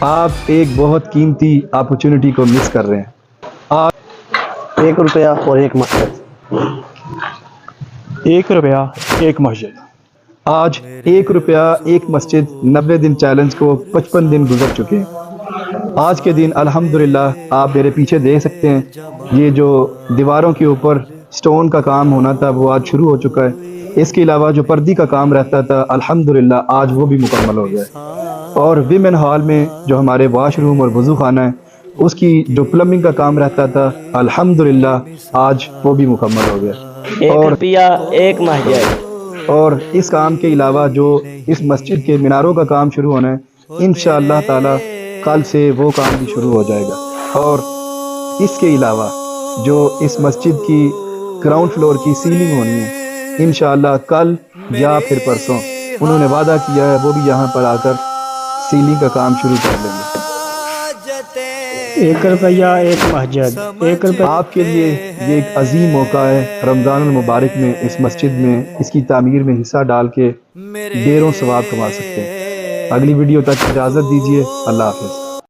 آپ ایک بہت قیمتی اپرچونٹی کو مس کر رہے ہیں۔ آج 1 روپیہ اور 1 مسجد۔ 1 روپیہ 1 مسجد۔ آج 1 روپیہ 1 مسجد 90 دن چیلنج کو 55 دن گزر چکے ہیں۔ آج کے دن الحمدللہ آپ میرے پیچھے دیکھ سکتے ہیں، یہ جو دیواروں کے اوپر سٹون کا کام ہونا تھا وہ آج شروع ہو چکا ہے۔ اس کے علاوہ جو پردی کا کام رہتا تھا الحمدللہ آج وہ بھی مکمل ہو گیا ہے۔ اور ویمن ہال میں جو ہمارے واش روم اور وضو خانہ ہے اس کی جو پلمبنگ کا کام رہتا تھا الحمدللہ آج وہ بھی مکمل ہو گیا۔ 1 روپیہ 1 مسجد۔ اور اس کام کے علاوہ جو اس مسجد کے میناروں کا کام شروع ہونا ہے انشاءاللہ تعالی کل سے وہ کام بھی شروع ہو جائے گا۔ اور اس کے علاوہ جو اس مسجد کی گراؤنڈ فلور کی سیلنگ ہونی ہے انشاءاللہ کل یا پھر پرسوں انہوں نے وعدہ کیا ہے وہ بھی یہاں پر آ کر سیلنگ کا کام شروع کر لیں گے۔ 1 روپیہ 1 مسجد۔ 1 روپیہ آپ کے لیے یہ ایک عظیم موقع ہے، رمضان المبارک میں اس مسجد میں اس کی تعمیر میں حصہ ڈال کے ڈھیروں ثواب کما سکتے ہیں۔ اگلی ویڈیو تک اجازت دیجیے، اللہ حافظ۔